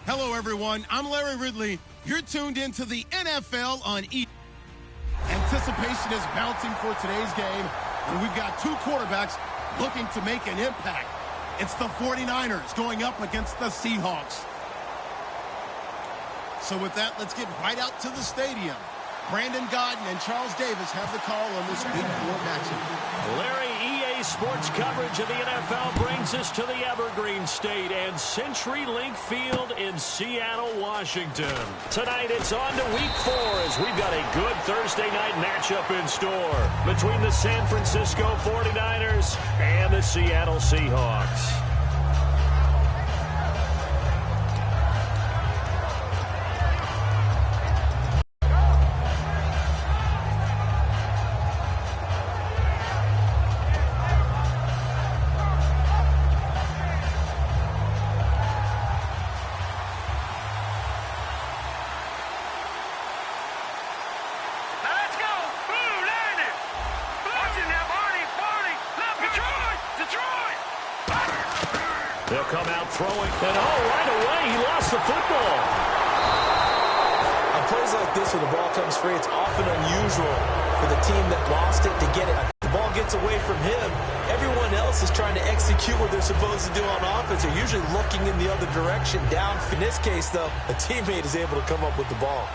Hello, everyone. I'm Larry Ridley. You're tuned into the NFL on E. Anticipation is bouncing for today's game, and we've got two quarterbacks looking to make an impact. It's the 49ers going up against the Seahawks. So with that, let's get right out to the stadium. Brandon Godden and Charles Davis have the call on this Week 4 matchup. Larry, EA Sports coverage of the NFL brings us to the Evergreen State and CenturyLink Field in Seattle, Washington. Tonight it's on to Week 4 as we've got a good Thursday night matchup in store between the San Francisco 49ers and the Seattle Seahawks. They'll come out throwing, and right away, he lost the football. On plays like this where the ball comes free, it's often unusual for the team that lost it to get it. The ball gets away from him. Everyone else is trying to execute what they're supposed to do on offense. They're usually looking in the other direction down. In this case, though, a teammate is able to come up with the ball.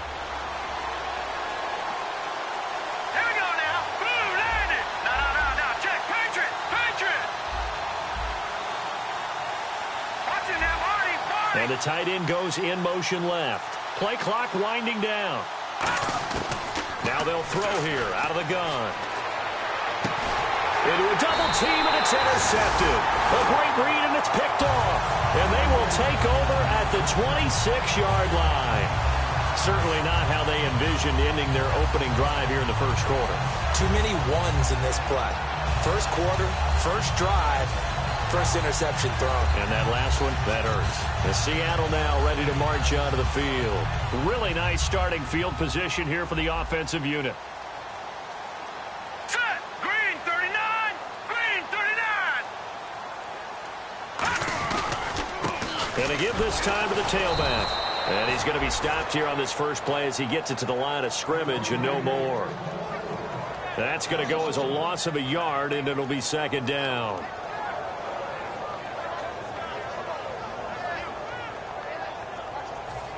And the tight end goes in motion left. Play clock winding down. Now they'll throw here out of the gun. Into a double team, and it's intercepted. A great read, and it's picked off. And they will take over at the 26-yard line. Certainly not how they envisioned ending their opening drive here in the first quarter. Too many ones in this play. First quarter, first drive. First interception thrown. And that last one, that hurts. The Seattle now ready to march onto the field. Really nice starting field position here for the offensive unit. Set! Green 39! Green 39! Going to give this time to the tailback. And he's going to be stopped here on this first play as he gets it to the line of scrimmage and no more. That's going to go as a loss of a yard, and it'll be second down.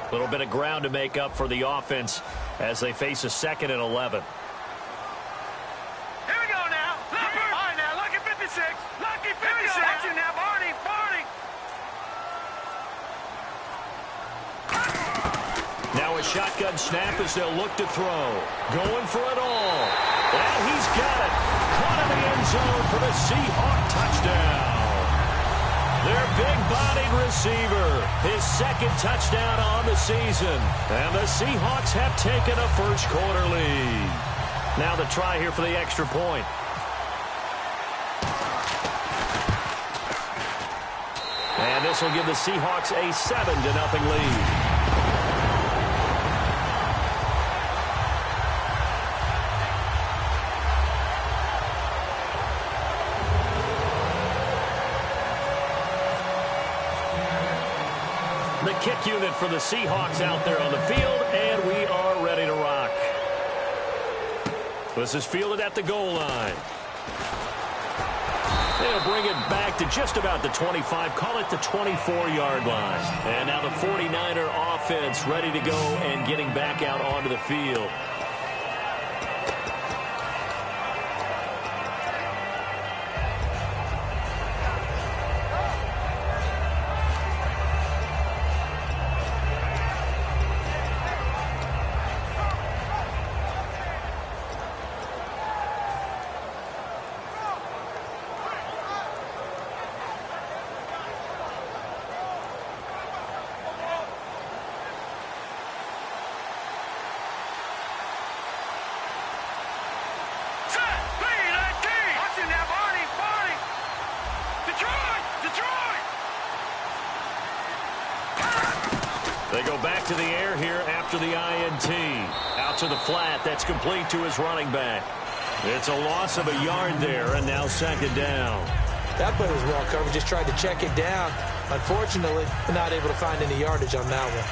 A little bit of ground to make up for the offense as they face a 2nd and 11. Here we go now. Lucky. All right, now, lucky 56. Lucky 56. Watch you now, Barney. Now a shotgun snap as they'll look to throw. Going for it all. And he's got it. Caught in the end zone for the Seahawk touchdown. Their big-bodied receiver, his 2nd touchdown on the season. And the Seahawks have taken a first-quarter lead. Now the try here for the extra point. And this will give the Seahawks a 7-0 lead. The kick unit for the Seahawks out there on the field, and we are ready to rock. This is fielded at the goal line. They'll bring it back to just about the 25, call it the 24-yard line. And now the 49er offense ready to go and getting back out onto the field. They go back to the air here after the INT. Out to the flat. That's complete to his running back. It's a loss of a yard there, and now second down. That play was well covered. Just tried to check it down. Unfortunately, not able to find any yardage on that one.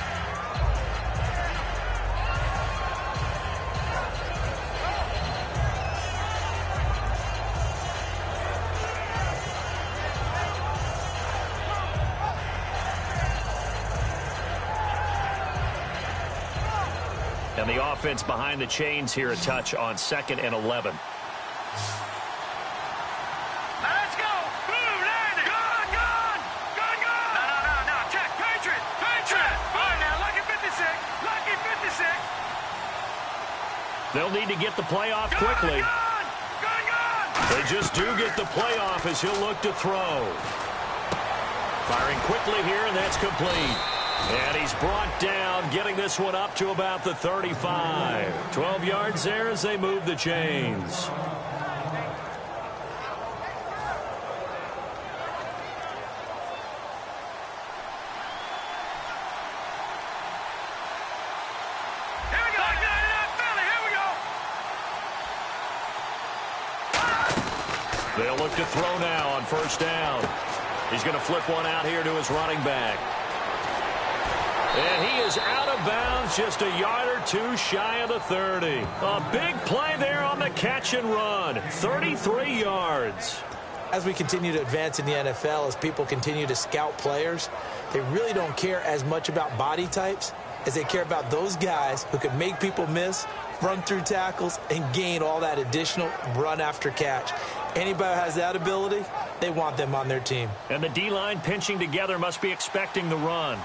And the offense behind the chains here a touch on 2nd and 11. Let's go! Boom, landing! Gone, gone! Gone, gone! No. Check, Patriot! Patriot! All right, now, lucky 56! Lucky 56! They'll need to get the play off quickly. Gone! They just do get the play off as he'll look to throw. Firing quickly here, and that's complete. And he's brought down, getting this one up to about the 35. 12 yards there as they move the chains. Here we go! Philly, here we go! They'll look to throw now on 1st down. He's going to flip one out here to his running back. And he is out of bounds, just a yard or two shy of the 30. A big play there on the catch and run. 33 yards. As we continue to advance in the NFL, as people continue to scout players, they really don't care as much about body types as they care about those guys who can make people miss, run through tackles, and gain all that additional run after catch. Anybody who has that ability, they want them on their team. And the D-line pinching together must be expecting the run.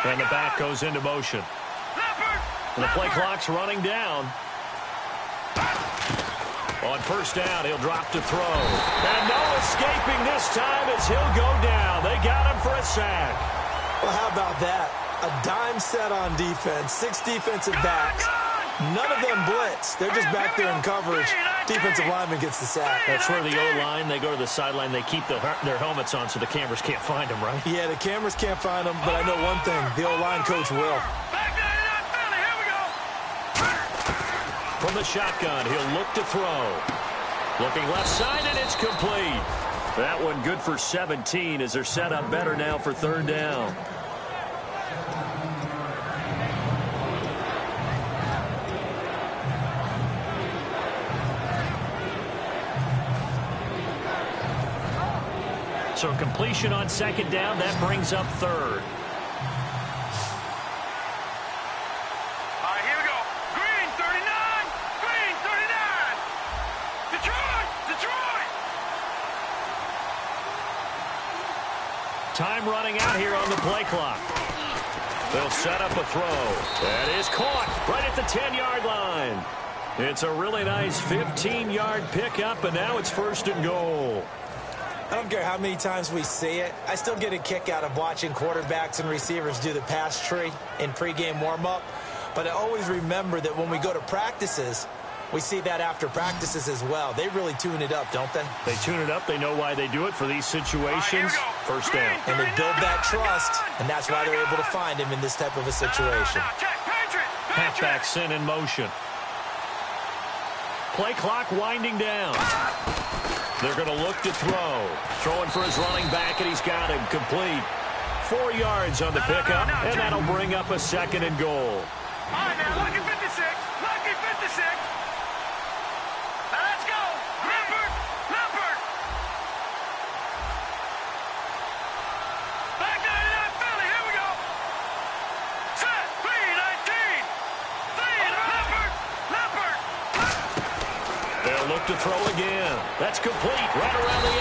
And the back goes into motion. And the play clock's running down. On 1st down, he'll drop to throw. And no escaping this time as he'll go down. They got him for a sack. Well, how about that? A dime set on defense, 6 defensive backs. None of them blitz. They're just back there in coverage. Defensive lineman gets the sack. That's where the O-line, they go to the sideline, they keep their helmets on so the cameras can't find them, right? Yeah, the cameras can't find them, but I know one thing. The O-line coach will. From the shotgun, he'll look to throw. Looking left side, and it's complete. That one good for 17 as they're set up better now for 3rd down. So completion on 2nd down, that brings up 3rd. All right, here we go. Green, 39. Green, 39. Detroit. Time running out here on the play clock. They'll set up a throw. That is caught right at the 10-yard line. It's a really nice 15-yard pickup, and now it's 1st and goal. I don't care how many times we see it. I still get a kick out of watching quarterbacks and receivers do the pass tree in pregame warm-up. But I always remember that when we go to practices, we see that after practices as well. They really tune it up, don't they? They tune it up. They know why they do it for these situations. 1st down. And they build that trust, and that's why they're able to find him in this type of a situation. Halfback sent in motion. Play clock winding down. They're going to look to throw. Throwing for his running back, and he's got him complete. 4 yards on the pickup, and that'll bring up a 2nd and goal. All right, now, lucky 56. Lucky 56. Now, let's go. Leopard. Back 99, Philly. Here we go. Set. 3-19. Leopard. They'll look to throw again. That's complete right around the 8.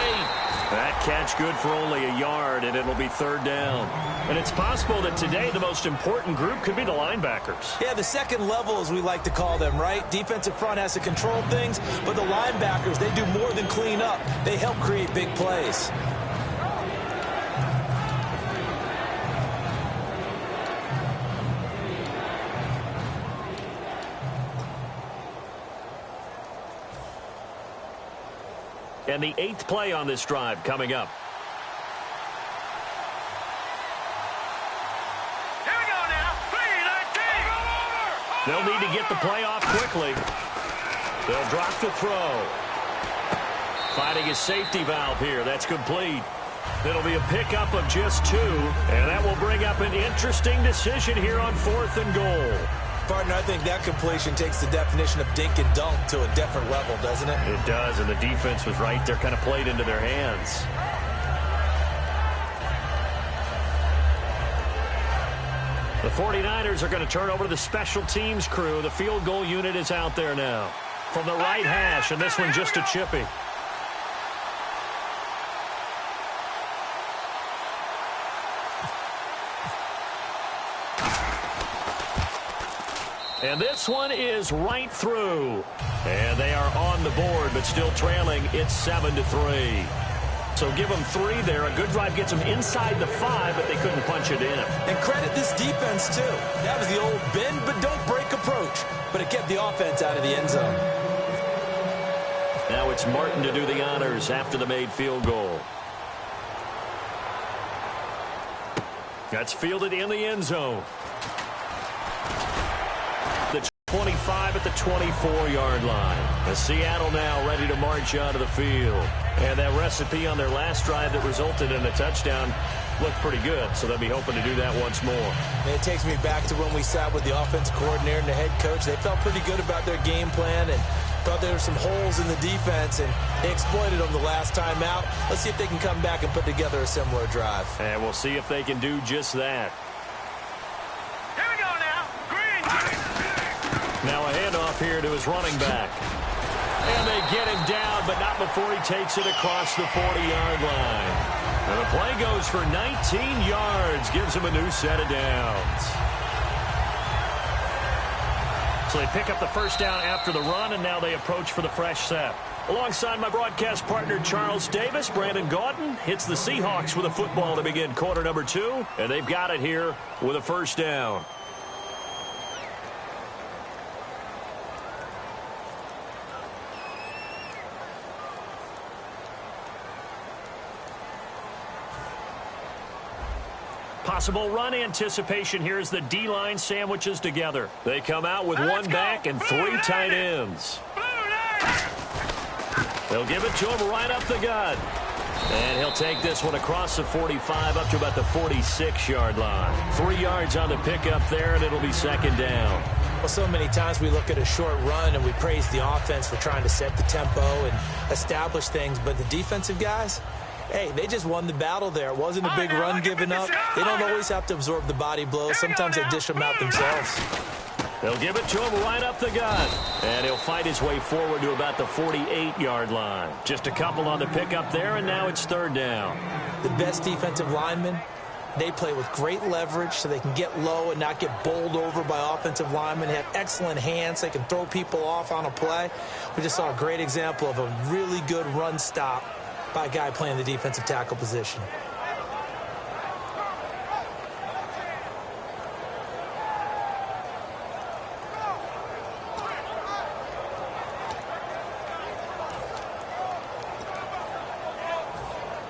That catch good for only a yard, and it'll be 3rd down. And it's possible that today the most important group could be the linebackers. Yeah, the second level, as we like to call them, right? Defensive front has to control things, but the linebackers, they do more than clean up. They help create big plays. And the 8th play on this drive coming up. Here we go now. 3 They'll need to get the play off quickly. They'll drop the throw. Finding a safety valve here. That's complete. It'll be a pickup of just 2, and that will bring up an interesting decision here on 4th and goal. Partner, I think that completion takes the definition of dink and dunk to a different level, doesn't it? It does, and the defense was right there, kind of played into their hands. The 49ers are going to turn over to the special teams crew. The field goal unit is out there now. From the right hash, and this one just a chippy. And this one is right through. And they are on the board, but still trailing. It's 7-3. So give them 3 there. A good drive gets them inside the 5, but they couldn't punch it in. And credit this defense, too. That was the old bend but don't break approach. But it kept the offense out of the end zone. Now it's Martin to do the honors after the made field goal. That's fielded in the end zone. The 25 at the 24-yard line. As Seattle now ready to march out of the field. And that recipe on their last drive that resulted in a touchdown looked pretty good, so they'll be hoping to do that once more. And it takes me back to when we sat with the offensive coordinator and the head coach. They felt pretty good about their game plan and thought there were some holes in the defense, and they exploited them the last time out. Let's see if they can come back and put together a similar drive. And we'll see if they can do just that. Here we go now. Green. Now a handoff here to his running back. And they get him down, but not before he takes it across the 40-yard line. And the play goes for 19 yards, gives him a new set of downs. So they pick up the first down after the run, and now they approach for the fresh set. Alongside my broadcast partner, Charles Davis, Brandon Gaudin hits the Seahawks with a football to begin quarter number 2, and they've got it here with a first down. Possible run anticipation here as the D-line sandwiches together. They come out with one back and 3 tight ends. They'll give it to him right up the gut. And he'll take this one across the 45 up to about the 46-yard line. 3 yards on the pickup there, and it'll be second down. Well, so many times we look at a short run and we praise the offense for trying to set the tempo and establish things, but the defensive guys, hey, they just won the battle there. It wasn't a big run given up. They don't always have to absorb the body blows. Sometimes they dish them out themselves. They'll give it to him right up the gut. And he'll fight his way forward to about the 48-yard line. Just a couple on the pickup there, and now it's third down. The best defensive linemen, they play with great leverage so they can get low and not get bowled over by offensive linemen. They have excellent hands. They can throw people off on a play. We just saw a great example of a really good run stop by a guy playing the defensive tackle position.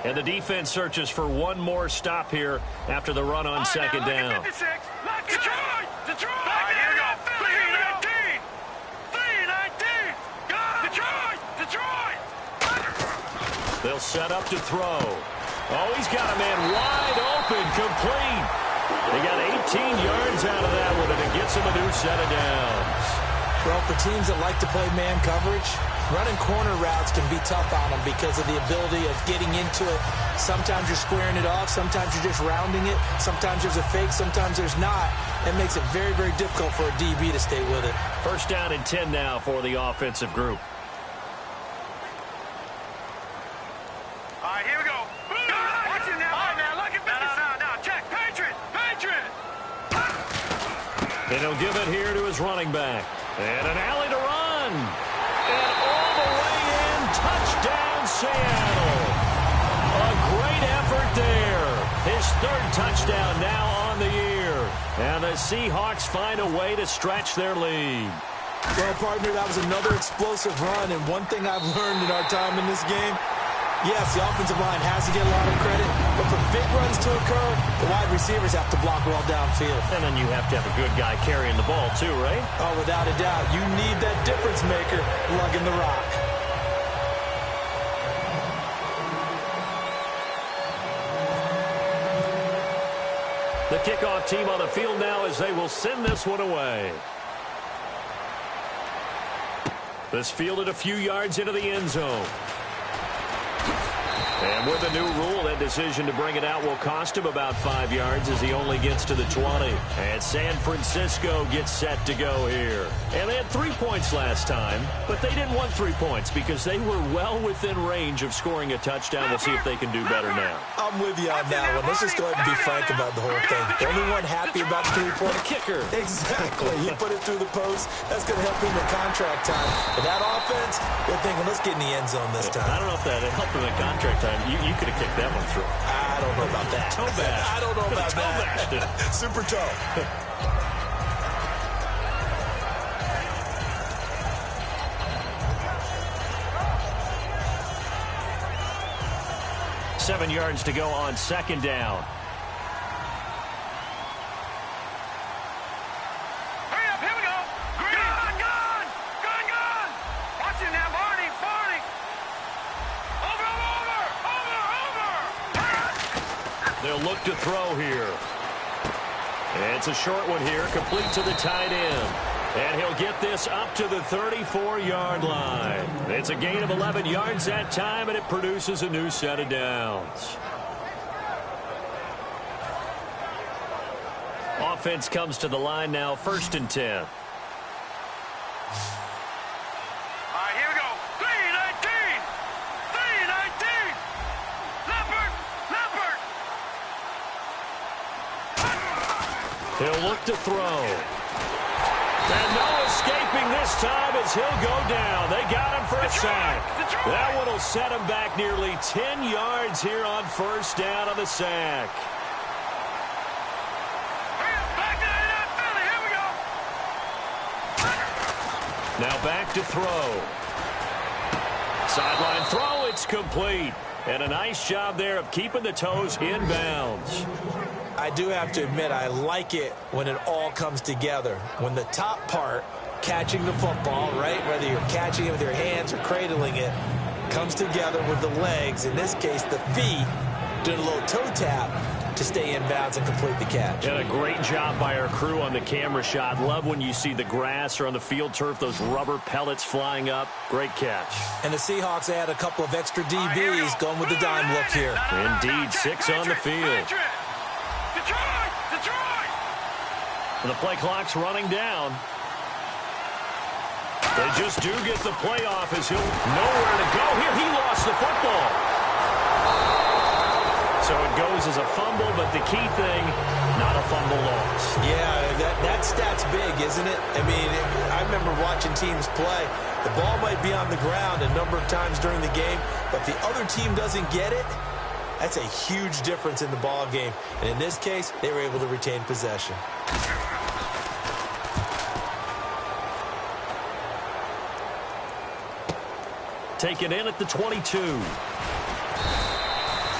And the defense searches for one more stop here after the run on second down. Detroit! Detroit! Here we go. 319! 319! Detroit! Detroit! They'll set up to throw. Oh, he's got a man wide open, complete. They got 18 yards out of that one, and it gets him a new set of downs. Well, for teams that like to play man coverage, running corner routes can be tough on them because of the ability of getting into it. Sometimes you're squaring it off. Sometimes you're just rounding it. Sometimes there's a fake. Sometimes there's not. That makes it very, very difficult for a DB to stay with it. First down and 10 now for the offensive group. All right, here we go. Watch it now. All right, now, look at this. Now, check. Patriot! Patriot! And he'll give it here to his running back. And an alley to run. And all the way in. Touchdown, Seattle. A great effort there. His third touchdown now on the year. And the Seahawks find a way to stretch their lead. Well, partner, that was another explosive run. And one thing I've learned in our time in this game, Yes, the offensive line has to get a lot of credit, but for big runs to occur, the wide receivers have to block well downfield. And then you have to have a good guy carrying the ball too, right? Oh, without a doubt. You need that difference maker lugging the rock. The kickoff team on the field now as they will send this one away. This fielded a few yards into the end zone. And with the new rule, that decision to bring it out will cost him about 5 yards as he only gets to the 20. And San Francisco gets set to go here. And they had 3 points last time, but they didn't want 3 points because they were well within range of scoring a touchdown. We'll see if they can do better now. I'm with you on that one. Let's just go ahead and be frank about the whole thing. The only one happy about the 3-point kicker. Exactly. He put it through the post. That's going to help him in contract time. But that offense, they're thinking, let's get in the end zone this time. I don't know if that helped him in contract time. You could have kicked that one through. I don't know about that. Toe bash. I don't know about toe that. Bashed Super toe. Seven yards to go on second down. Hurry up, here we go. Gun. Watch it now, Barney. Over. They'll look to throw here. And it's a short one here, complete to the tight end. And he'll get this up to the 34-yard line. It's a gain of 11 yards that time, and it produces a new set of downs. Offense comes to the line now, 1st and 10. All right, here we go. 3-19. Leopard. He'll look to throw. And no escaping this time as he'll go down. They got him for a sack. That one will set him back nearly 10 yards here on 1st down on the sack. Back to Philly. Here we go. Now back to throw. Sideline throw, it's complete. And a nice job there of keeping the toes in bounds. I do have to admit, I like it when it all comes together. When the top part, catching the football, right, whether you're catching it with your hands or cradling it, comes together with the legs, in this case the feet, doing a little toe tap to stay in bounds and complete the catch. And a great job by our crew on the camera shot. Love when you see the grass or on the field turf, those rubber pellets flying up. Great catch. And the Seahawks add a couple of extra DBs going with the dime look here. Indeed, 6 on the field. Detroit! And the play clock's running down. They just do get the playoff as he'll nowhere to go. Here, he lost the football. So it goes as a fumble, but the key thing, not a fumble loss. Yeah, that stat's big, isn't it? I mean, I remember watching teams play. The ball might be on the ground a number of times during the game, but the other team doesn't get it. That's a huge difference in the ball game. And in this case, they were able to retain possession. Taken in at the 22.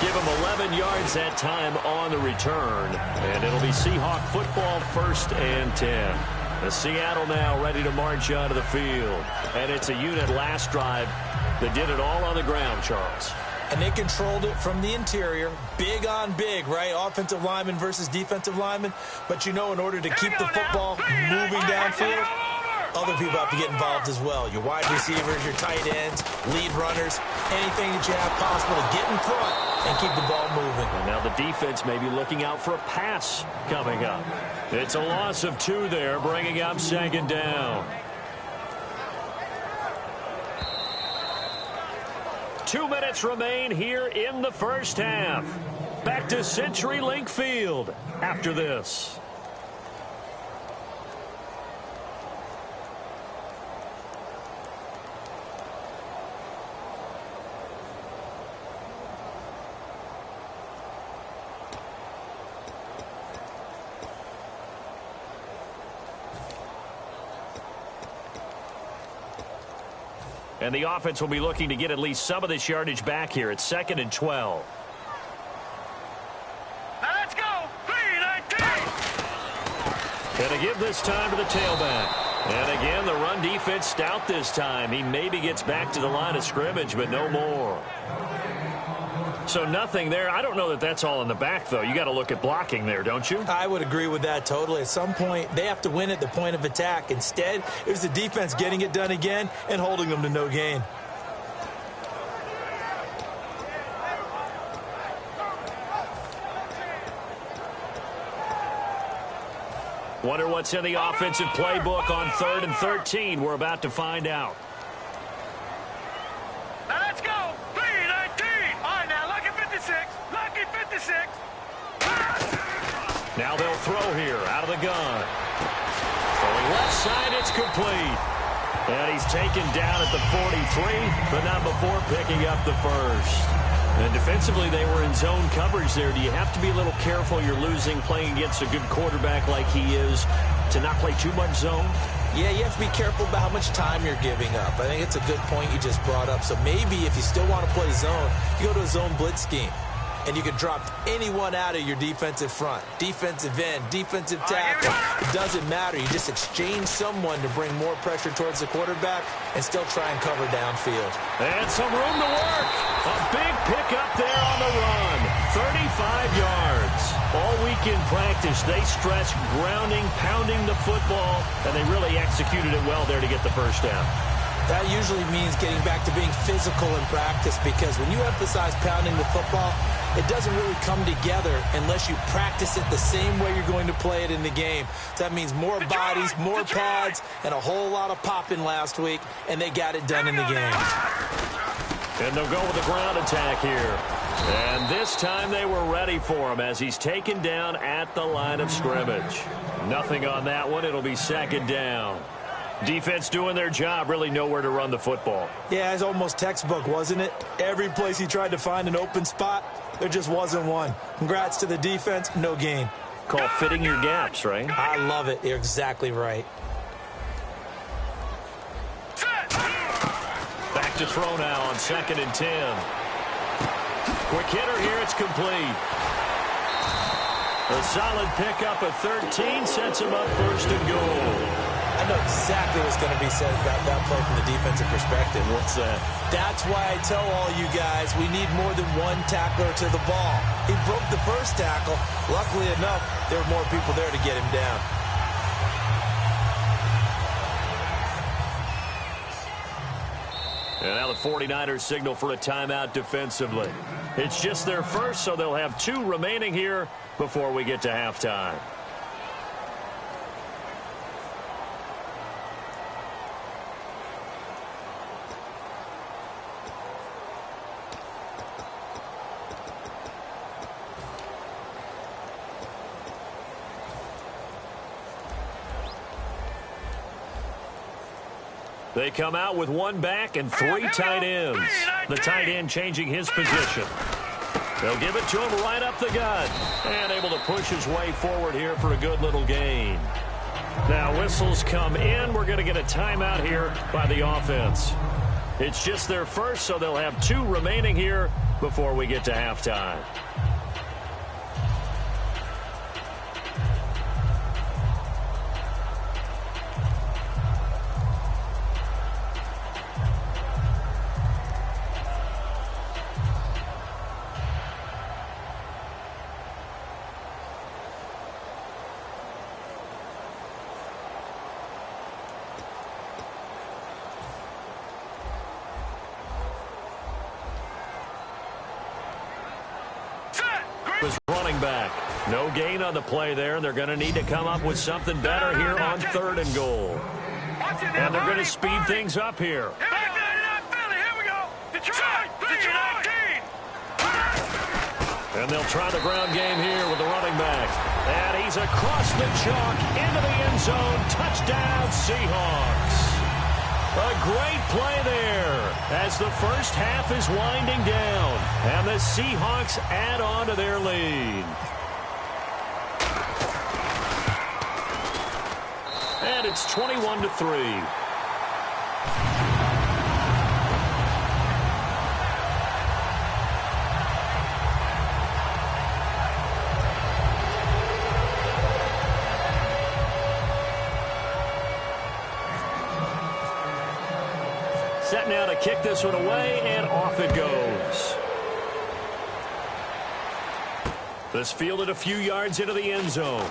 Give him 11 yards that time on the return. And it'll be Seahawk football, 1st and 10. The Seattle now ready to march onto the field. And it's a unit last drive that did it all on the ground, Charles. And they controlled it from the interior. Big on big, right? Offensive lineman versus defensive lineman. But you know, in order to keep the football moving downfield, other people have to get involved as well. Your wide receivers, your tight ends, lead runners, anything that you have possible to get in front and keep the ball moving. And now the defense may be looking out for a pass coming up. It's a loss of 2 there, bringing up 2nd down. 2 minutes remain here in the 1st half. Back to CenturyLink Field after this. And the offense will be looking to get at least some of this yardage back here. It's 2nd and 12. Now let's go. 3-19. And to give this time to the tailback. And again, the run defense stout this time. He maybe gets back to the line of scrimmage, but no more. So nothing there. I don't know that that's all in the back, though. You got to look at blocking there, don't you? I would agree with that totally. At some point, they have to win at the point of attack. Instead, it was the defense getting it done again and holding them to no gain. Wonder what's in the offensive playbook on 3rd and 13. We're about to find out. Now let's go. 3-19. All right, now, lucky 56. Lucky 56. Now they'll throw here out of the gun. Throwing left side, it's complete. And he's taken down at the 43, but not before picking up the first. And defensively, they were in zone coverage there. Do you have to be a little careful? You're losing playing against a good quarterback like he is to not play too much zone? Yeah, you have to be careful about how much time you're giving up. I think it's a good point you just brought up. So maybe if you still want to play zone, you go to a zone blitz scheme. And you can drop anyone out of your defensive front. Defensive end, defensive tackle. It doesn't matter. You just exchange someone to bring more pressure towards the quarterback and still try and cover downfield. And some room to work. A big pickup there on the run. 35 yards. All week in practice, they stressed grounding, pounding the football, and they really executed it well there to get the first down. That usually means getting back to being physical in practice, because when you emphasize pounding the football, it doesn't really come together unless you practice it the same way you're going to play it in the game. So that means more bodies, more pads, and a whole lot of popping last week, and they got it done in the game. And they'll go with the ground attack here. And this time they were ready for him as he's taken down at the line of scrimmage. Nothing on that one. It'll be 2nd down. Defense doing their job, really nowhere to run the football. Yeah, it's almost textbook, wasn't it? Every place he tried to find an open spot, there just wasn't one. Congrats to the defense, no gain. Call fitting your gaps, right? I love it. You're exactly right. Back to throw now on 2nd and 10. Quick hitter here, it's complete. A solid pickup of 13 sets him up 1st and goal. I know exactly what's going to be said about that play from the defensive perspective. What's that? That's why I tell all you guys we need more than one tackler to the ball. He broke the first tackle. Luckily enough, there were more people there to get him down. And now the 49ers signal for a timeout defensively. It's just their first, so they'll have 2 remaining here before we get to halftime. They come out with 1 back and 3 tight ends. The tight end changing his position. They'll give it to him right up the gut. And able to push his way forward here for a good little gain. Now whistles come in. We're going to get a timeout here by the offense. It's just their first, so they'll have 2 remaining here before we get to halftime. Was running back. No gain on the play there. They're going to need to come up with something better here on 3rd and goal. And they're going to speed things up here. Here we go. Detroit. And they'll try the ground game here with the running back. And he's across the chalk into the end zone. Touchdown, Seahawks. A great play there as the first half is winding down. And the Seahawks add on to their lead. And it's 21-3. set now to kick this one away, and off it goes. This fielded a few yards into the end zone.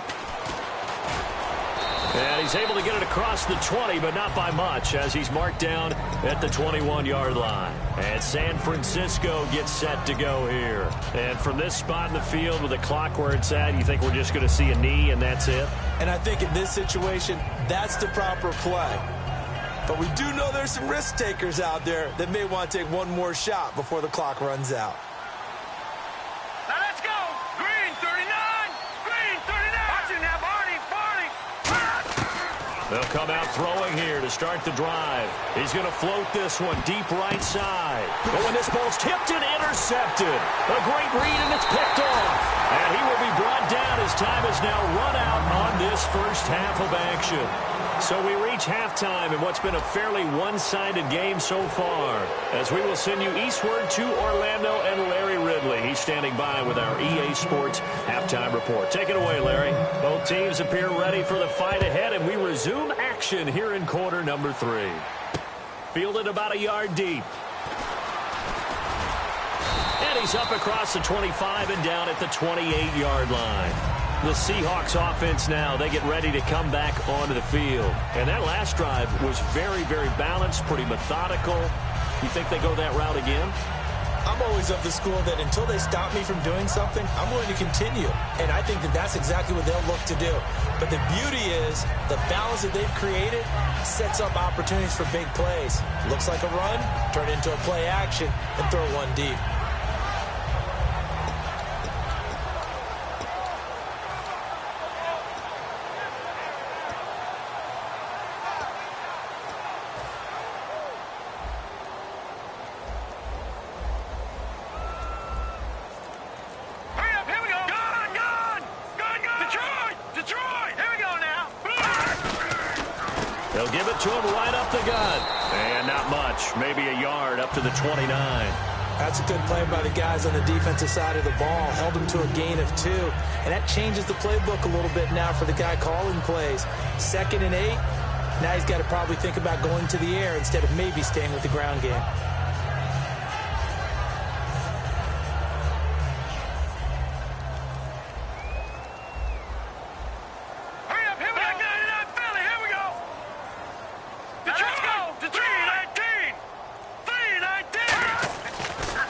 And he's able to get it across the 20, but not by much, as he's marked down at the 21-yard line. And San Francisco gets set to go here. And from this spot in the field with the clock where it's at, you think we're just going to see a knee and that's it? And I think in this situation, that's the proper play. But we do know there's some risk takers out there that may want to take one more shot before the clock runs out. Now let's go. Green 39. Green 39. Watch it now, Barney. They'll come out throwing here to start the drive. He's going to float this one deep right side. But when this ball's tipped and intercepted, a great read, and it's picked off. And he will be brought down as time is now run out on this first half of action. So we reach halftime in what's been a fairly one-sided game so far, as we will send you eastward to Orlando and Larry Ridley. He's standing by with our EA Sports halftime report. Take it away, Larry. Both teams appear ready for the fight ahead, and we resume action here in quarter number 3. Fielded about a yard deep. And he's up across the 25 and down at the 28-yard line. The Seahawks offense now, they get ready to come back onto the field. And that last drive was very, very balanced, pretty methodical. You think they go that route again? I'm always of the school that until they stop me from doing something, I'm going to continue. And I think that that's exactly what they'll look to do. But the beauty is the balance that they've created sets up opportunities for big plays. Looks like a run, turn it into a play action, and throw one deep. They'll give it to him right up the gut. And not much, maybe a yard up to the 29. That's a good play by the guys on the defensive side of the ball. Held him to a gain of 2. And that changes the playbook a little bit now for the guy calling plays. 2nd and 8. Now he's got to probably think about going to the air instead of maybe staying with the ground game.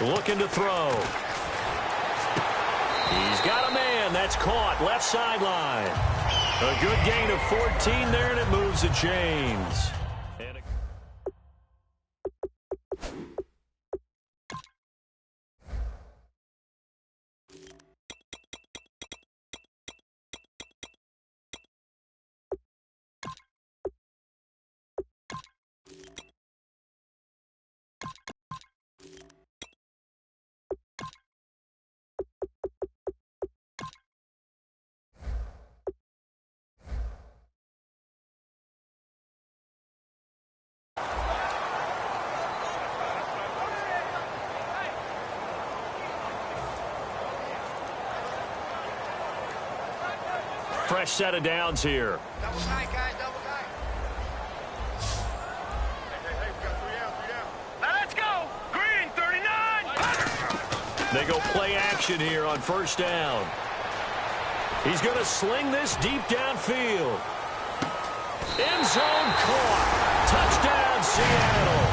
Looking to throw. He's got a man. That's caught. Left sideline. A good gain of 14 there, and it moves the chains. Fresh set of downs here. Double tight, guys, double tight. Hey, we got 3 out. Now let's go. Green, 39. They go play action here on first down. He's going to sling this deep downfield. End zone caught. Touchdown, Seattle.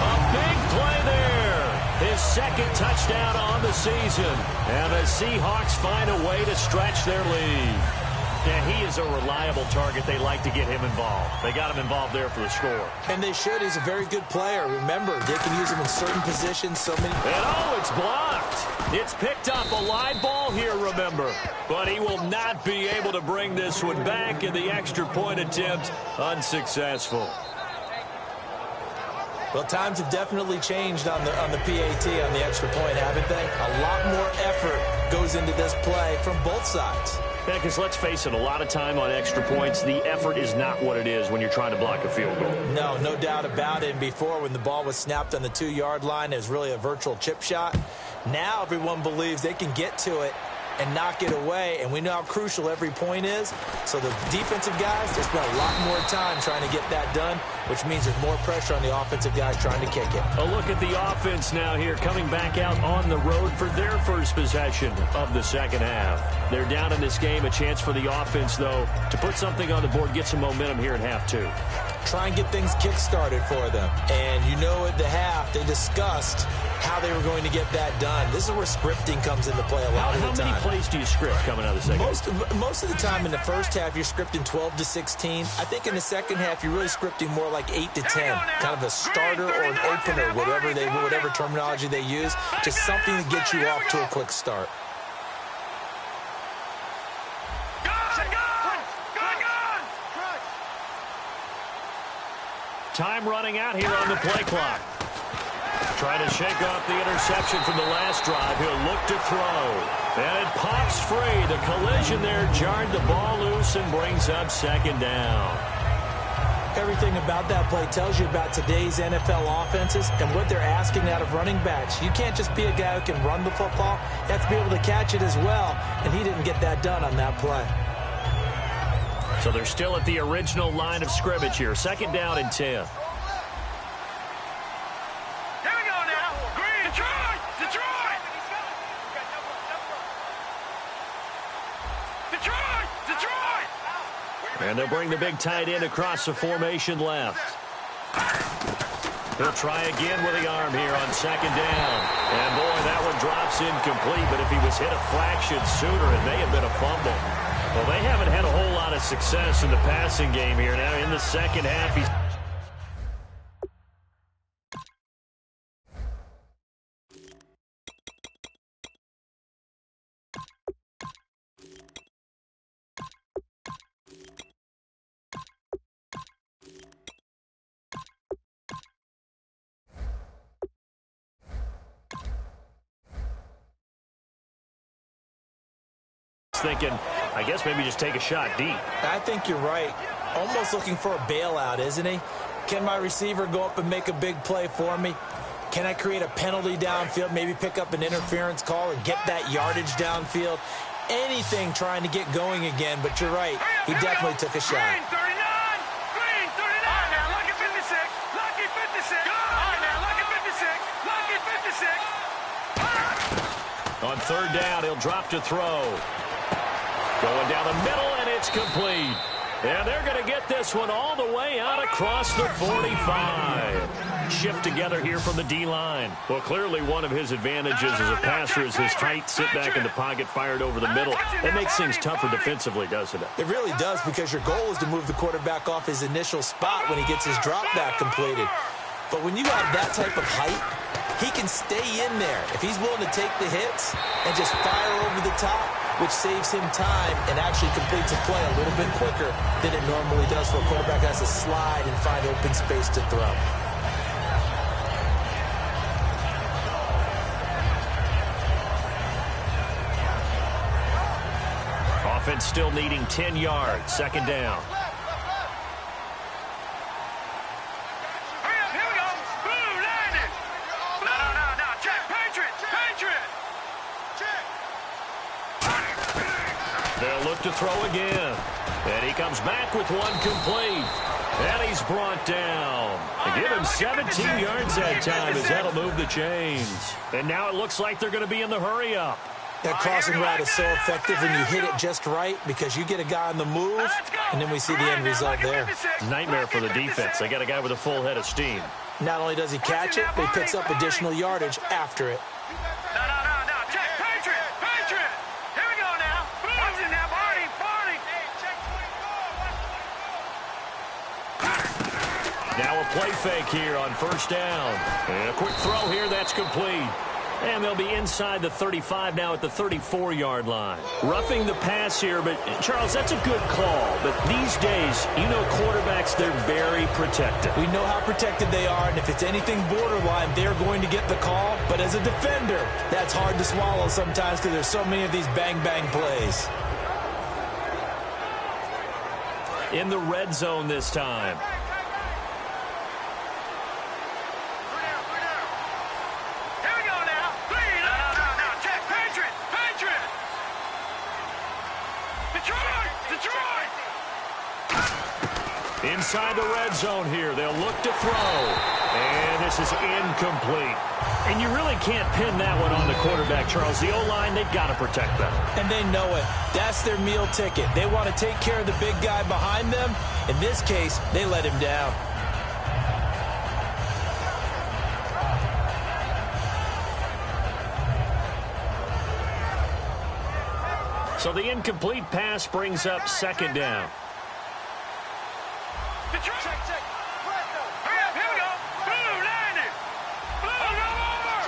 A big play there. His 2nd touchdown on the season. And the Seahawks find a way to stretch their lead. And he is a reliable target. They like to get him involved. They got him involved there for the score. And they should. He's a very good player. Remember, they can use him in certain positions. So many. And oh, it's blocked. It's picked up a live ball here, remember. But he will not be able to bring this one back, and the extra point attempt unsuccessful. Well, times have definitely changed on the PAT, on the extra point, haven't they? A lot more effort goes into this play from both sides. Yeah, because let's face it, a lot of time on extra points, the effort is not what it is when you're trying to block a field goal. No doubt about it. And before, when the ball was snapped on the 2-yard line, it was really a virtual chip shot. Now everyone believes they can get to it and knock it away, and we know how crucial every point is. So the defensive guys, they spend a lot more time trying to get that done, which means there's more pressure on the offensive guys trying to kick it. A look at the offense now here, coming back out on the road for their first possession of the second half. They're down in this game. A chance for the offense, though, to put something on the board, get some momentum here in half two. Try and get things kick-started for them. And you know at the half, they discussed how they were going to get that done. This is where scripting comes into play a lot of the time. How many plays do you script coming out of the second? Most of the time in the first half, you're scripting 12 to 16. I think in the second half, you're really scripting more like 8 to 10. Kind of a starter or an opener, whatever terminology they use. Just something to get you off to a quick start. Time running out here on the play clock. Trying to shake off the interception from the last drive. He'll look to throw. And it pops free. The collision there jarred the ball loose and brings up second down. Everything about that play tells you about today's NFL offenses and what they're asking out of running backs. You can't just be a guy who can run the football. You have to be able to catch it as well, and he didn't get that done on that play. So they're still at the original line of scrimmage here. Second down and 10. Here we go now. Green. Detroit. Detroit. Detroit. Detroit. And they'll bring the big tight end across the formation left. He'll try again with the arm here on second down. And, boy, that one drops incomplete. But if he was hit a fraction sooner, it may have been a fumble. Well, they haven't had a whole lot of success in the passing game here. Now, in the second half, he's... thinking, I guess maybe just take a shot deep. I think you're right. Almost looking for a bailout, isn't he? Can my receiver go up and make a big play for me? Can I create a penalty downfield, maybe pick up an interference call and get that yardage downfield? Anything trying to get going again, but you're right. He definitely took a shot. Green 39. Green 39. All right, now, lucky 56. Lucky 56. All right, now, lucky 56. Lucky 56. On third down, he'll drop to throw. Going down the middle, and it's complete. And they're going to get this one all the way out across the 45. Shift together here from the D-line. Well, clearly one of his advantages as a passer is his tight sit back in the pocket, fired over the middle. That makes things tougher defensively, doesn't it? It really does, because your goal is to move the quarterback off his initial spot when he gets his drop back completed. But when you have that type of height, he can stay in there if he's willing to take the hits and just fire over the top, which saves him time and actually completes a play a little bit quicker than it normally does for a quarterback that has to slide and find open space to throw. Offense still needing 10 yards. Second down. They'll look to throw again. And he comes back with one complete. And he's brought down. They give him 17 yards that time, as that'll move the chains. And now it looks like they're going to be in the hurry-up. That crossing route is so effective when you hit it just right, because you get a guy on the move, and then we see the end result there. Nightmare for the defense. They got a guy with a full head of steam. Not only does he catch it, but he picks up additional yardage after it. Now a play fake here on first down. And a quick throw here, that's complete. And they'll be inside the 35 now at the 34-yard line. Roughing the pass here, but, Charles, that's a good call. But these days, you know quarterbacks, they're very protected. We know how protected they are, and if it's anything borderline, they're going to get the call. But as a defender, that's hard to swallow sometimes because there's so many of these bang-bang plays. In the red zone this time. Inside the red zone here. They'll look to throw. And this is incomplete. And you really can't pin that one on the quarterback, Charles. The O-line, they've got to protect them. And they know it. That's their meal ticket. They want to take care of the big guy behind them. In this case, they let him down. So the incomplete pass brings up second down. Check. Hurry up, here we go. Blue, land it. Blue, go over.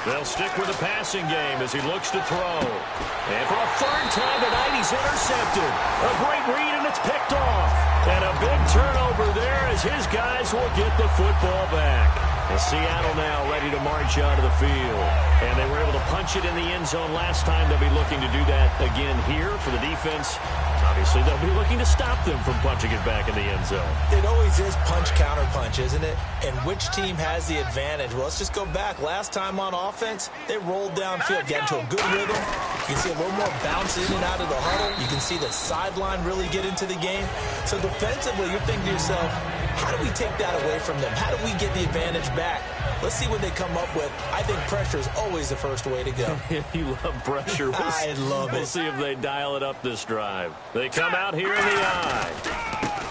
They'll stick with the passing game as he looks to throw. And for a third time tonight, he's intercepted. A great read, and it's picked off. And a big turnover there as his guys will get the football back. And Seattle now ready to march out of the field. And they were able to punch it in the end zone last time. They'll be looking to do that again here for the defense. Obviously, they'll be looking to stop them from punching it back in the end zone. It always is punch-counter-punch, isn't it? And which team has the advantage? Well, let's just go back. Last time on offense, they rolled downfield, got into a good rhythm. You can see a little more bounce in and out of the huddle. You can see the sideline really get into the game. So defensively, you're thinking to yourself, how do we take that away from them? How do we get the advantage back? Let's see what they come up with. I think pressure is always the first way to go. You love pressure. I love it. We'll see if they dial it up this drive. They come out here in the eye.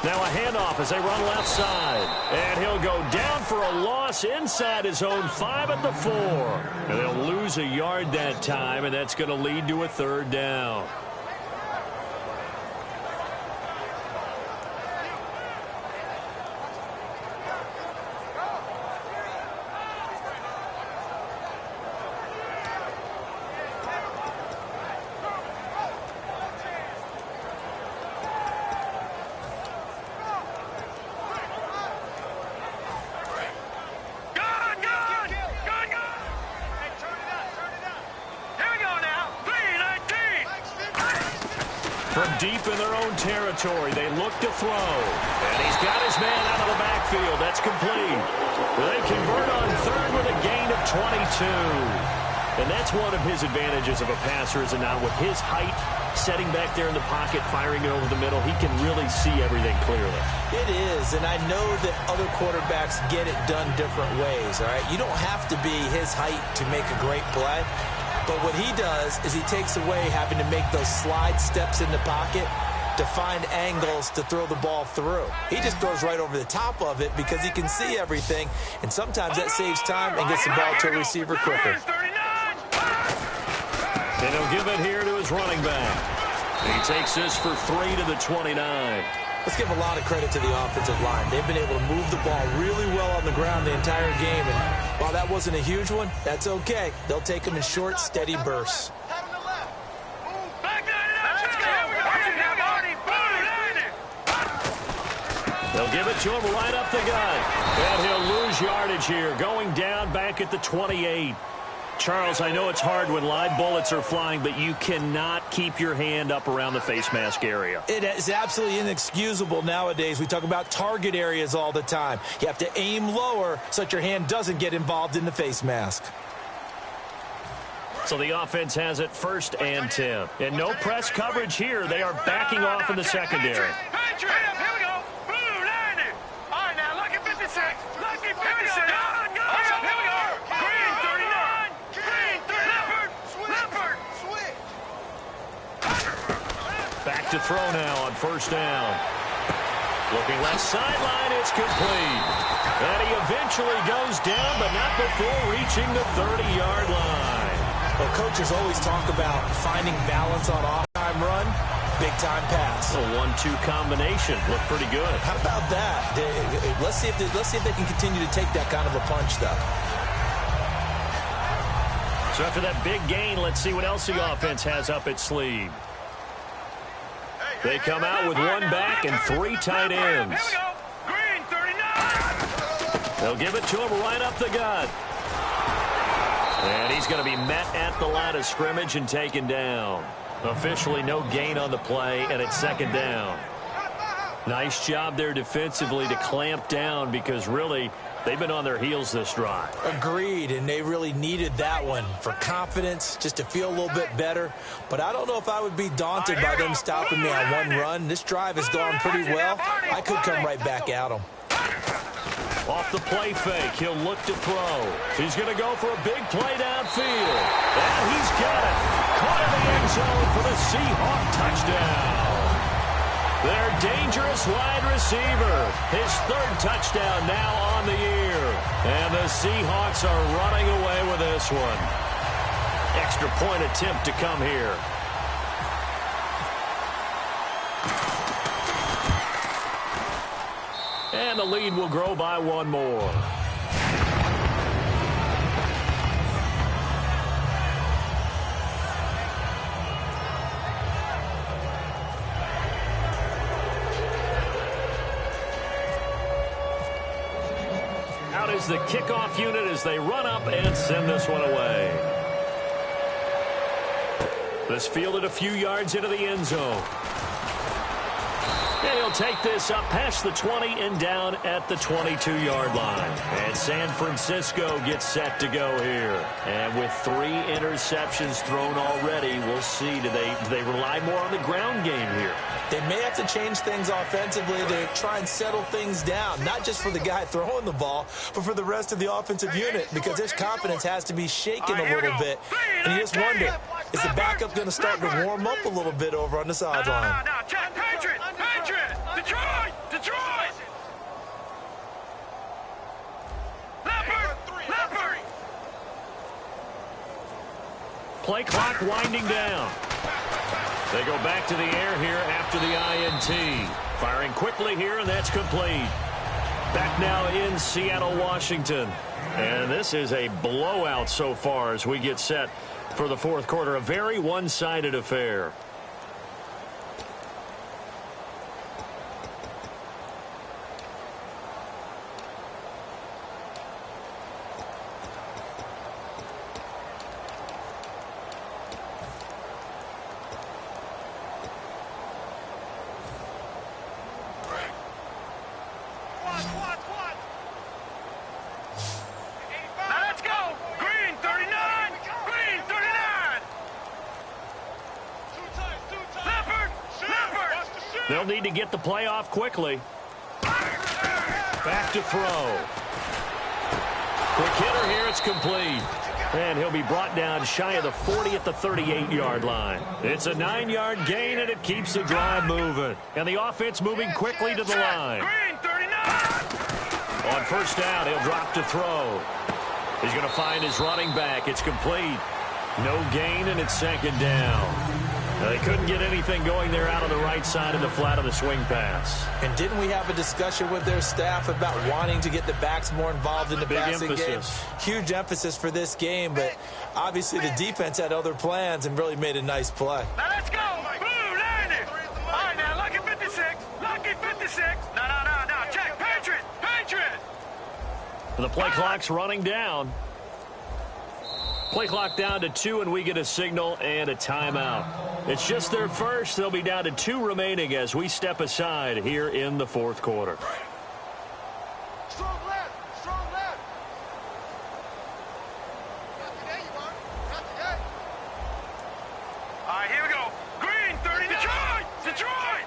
Now a handoff as they run left side. And he'll go down for a loss inside his own 5 at the 4. And they'll lose a yard that time, and that's going to lead to a third down. Deep in their own territory, they look to throw. And he's got his man out of the backfield. That's complete. They convert on third with a gain of 22. And that's one of his advantages of a passer, is it not? With his height, setting back there in the pocket, firing it over the middle, he can really see everything clearly. It is, and I know that other quarterbacks get it done different ways, all right? You don't have to be his height to make a great play. But what he does is he takes away having to make those slide steps in the pocket to find angles to throw the ball through. He just throws right over the top of it because he can see everything, and sometimes that saves time and gets the ball to a receiver quicker. And he'll give it here to his running back. He takes this for 3 to the 29. Let's give a lot of credit to the offensive line. They've been able to move the ball really well on the ground the entire game. And while that wasn't a huge one, that's okay. They'll take them in short, steady bursts. They'll give it to him right up the gut. And he'll lose yardage here, going down back at the 28. Charles, I know it's hard when live bullets are flying, but you cannot keep your hand up around the face mask area. It is absolutely inexcusable nowadays. We talk about target areas all the time. You have to aim lower so that your hand doesn't get involved in the face mask. So the offense has it 1st and 10. And no press coverage here. They are backing off in the secondary. Back to throw now on 1st down. Looking left sideline, it's complete. And he eventually goes down, but not before reaching the 30-yard line. Well, coaches always talk about finding balance on off-time run, big-time pass. A 1-2 combination. Looked pretty good. How about that? Let's see if they can continue to take that kind of a punch, though. So after that big gain, let's see what else the offense has up its sleeve. They come out with 1 back and 3 tight ends. They'll give it to him right up the gut. And he's going to be met at the line of scrimmage and taken down. Officially no gain on the play, and it's 2nd down. Nice job there defensively to clamp down because really they've been on their heels this drive. Agreed, and they really needed that one for confidence, just to feel a little bit better. But I don't know if I would be daunted by them stopping me on one run. This drive has gone pretty well. I could come right back at them. Off the play fake, he'll look to throw. He's going to go for a big play downfield. And he's got it. Caught in the end zone for the Seahawk touchdown. Their dangerous wide receiver. His third touchdown now on the year. And the Seahawks are running away with this one. Extra point attempt to come here. And the lead will grow by one more. Out is the kickoff unit as they run up and send this one away. This fielded a few yards into the end zone. And he'll take this up past the 20 and down at the 22-yard line. And San Francisco gets set to go here. And with 3 interceptions thrown already, we'll see. Do they rely more on the ground game here? They may have to change things offensively to try and settle things down, not just for the guy throwing the ball, but for the rest of the offensive unit, because his confidence has to be shaken a little bit. And you just wonder, is the backup going to start to warm up a little bit over on the sideline? No, check, Patriot, Detroit! Leopard! Play clock winding down. They go back to the air here after the INT. Firing quickly here, and that's complete. Back now in Seattle, Washington. And this is a blowout so far as we get set for the fourth quarter. A very one-sided affair. They'll need to get the play off quickly. Back to throw. Quick hitter here, it's complete. And he'll be brought down shy of the 40 at the 38-yard line. It's a 9-yard gain, and it keeps the drive moving. And the offense moving quickly to the line. On first down, he'll drop to throw. He's going to find his running back. It's complete. No gain, and it's second down. They couldn't get anything going there out on the right side of the flat of the swing pass. And didn't we have a discussion with their staff about wanting to get the backs more involved in the passing game? Huge emphasis for this game, but obviously the defense had other plans and really made a nice play. Now let's go. Blue, land it. All right, now, lucky 56. Lucky 56. No. Check, Patriot. The play clock's running down. Play clock down to 2, and we get a signal and a timeout. It's just their first. They'll be down to 2 remaining as we step aside here in the fourth quarter. Strong left. Not today, you are. Not today. All right, here we go. Green, 30. Detroit.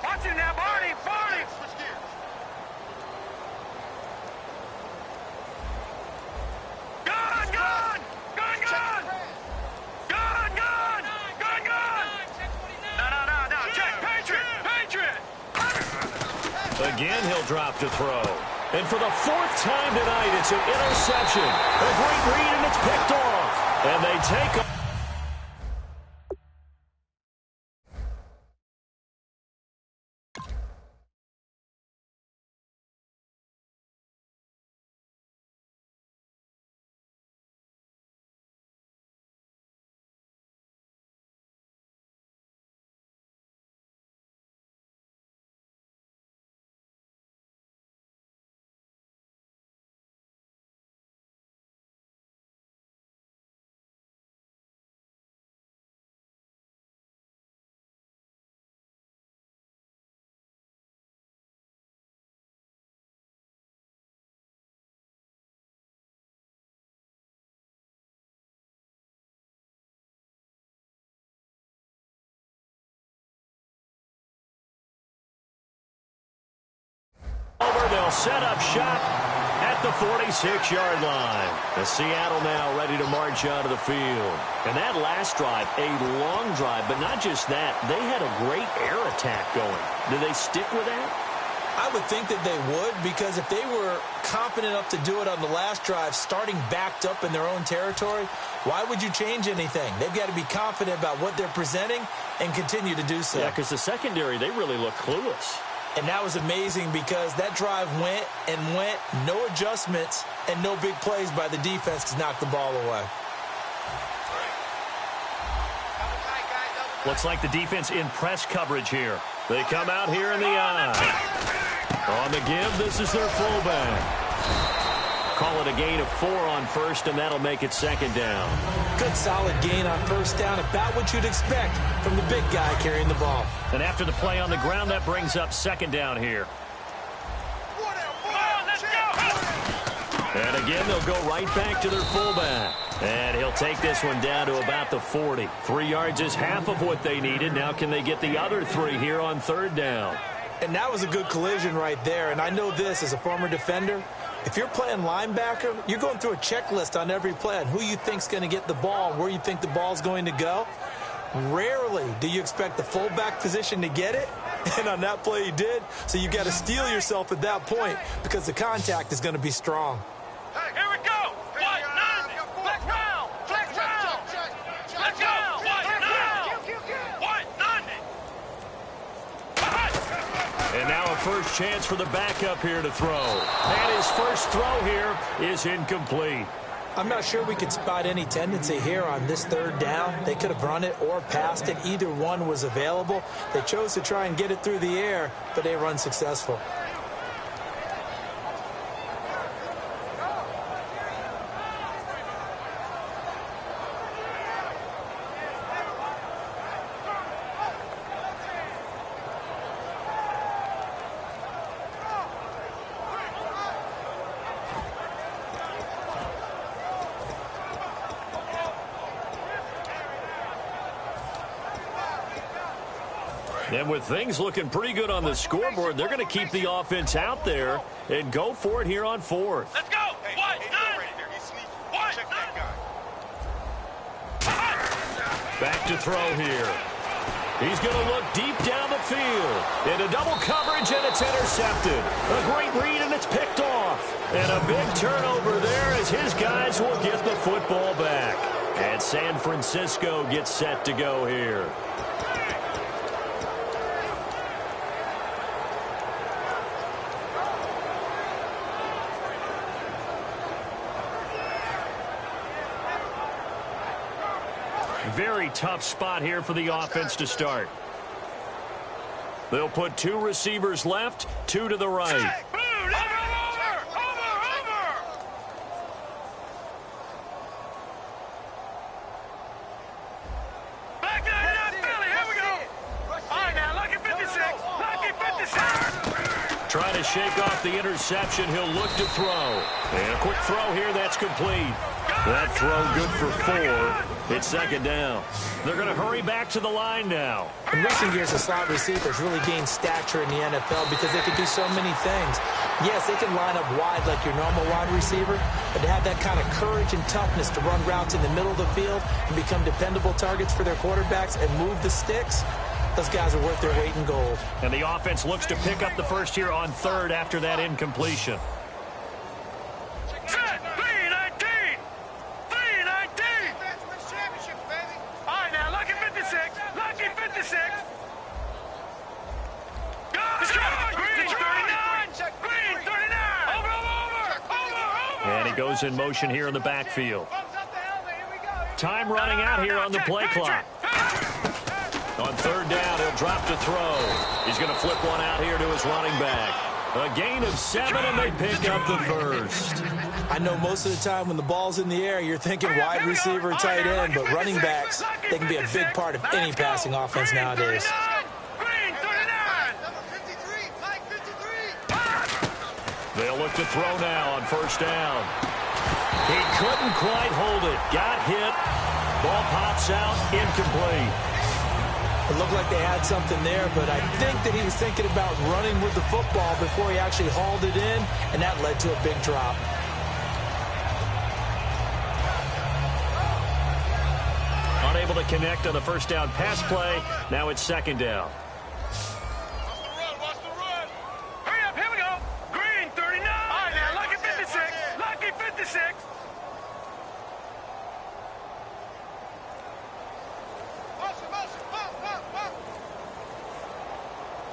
Watch it now, Barney. Switch gears. Gun. No. Check, Patriot. Again, he'll drop to throw. And for the 4th time tonight, it's an interception. A great read, and it's picked off. And they take off. They'll set up shop at the 46-yard line. The Seattle now ready to march onto the field. And that last drive, a long drive, but not just that. They had a great air attack going. Do they stick with that? I would think that they would, because if they were confident enough to do it on the last drive, starting backed up in their own territory, why would you change anything? They've got to be confident about what they're presenting and continue to do so. Yeah, because the secondary, they really look clueless. And that was amazing because that drive went and went, no adjustments, and no big plays by the defense to knock the ball away. Looks like the defense in press coverage here. They come out here in the eye. On the give, this is their fullback. Call it a gain of 4 on first, and that'll make it second down. Good solid gain on first down, about what you'd expect from the big guy carrying the ball. And after the play on the ground, that brings up second down here. And again, they'll go right back to their fullback. And he'll take this one down to about the 40. 3 yards is half of what they needed. Now can they get the other 3 here on third down? And that was a good collision right there. And I know this as a former defender. If you're playing linebacker, you're going through a checklist on every play on who you think's going to get the ball, where you think the ball's going to go. Rarely do you expect the fullback position to get it. And on that play he did. So you've got to steel yourself at that point because the contact is going to be strong. Hey, here we go. White, 90. Flex round. Flex round. Let's go. White, now. White, 90. And now a first chance for the backup here to throw. And his first throw here is incomplete. I'm not sure we could spot any tendency here on this third down. They could have run it or passed it. Either one was available. They chose to try and get it through the air, but they were unsuccessful. And with things looking pretty good on the scoreboard, they're going to keep the offense out there and go for it here on fourth. Let's go. White, 90. White, check that guy. Back to throw here. He's going to look deep down the field. Into double coverage, and it's intercepted. A great read, and it's picked off. And a big turnover there as his guys will get the football back. And San Francisco gets set to go here. Very tough spot here for the offense to start. They'll put 2 receivers left, 2 to the right. Over. Back down, Philly. Here we go. All right, now, lucky 56. Lucky 56. Trying to shake off the interception. He'll look to throw. And a quick throw here. That's complete. That throw good for 4. It's second down. They're going to hurry back to the line now. In recent years, the slot receivers really gained stature in the NFL because they can do so many things. Yes, they can line up wide like your normal wide receiver, but to have that kind of courage and toughness to run routes in the middle of the field and become dependable targets for their quarterbacks and move the sticks, those guys are worth their weight in gold. And the offense looks to pick up the first here on third after that incompletion. And he goes in motion here in the backfield. Time running out here on the play clock. On third down, he'll drop to throw. He's going to flip one out here to his running back. A gain of 7, and they pick up the first. I know most of the time when the ball's in the air, you're thinking wide receiver, tight end, but running backs, they can be a big part of any passing offense nowadays. They'll look to throw now on first down. He couldn't quite hold it. Got hit. Ball pops out. Incomplete. It looked like they had something there, but I think that he was thinking about running with the football before he actually hauled it in, and that led to a big drop. Unable to connect on the first down pass play. Now it's second down. Watch the run. Hurry up, here we go. Green, 39. All right, now, lucky 56. Lucky 56.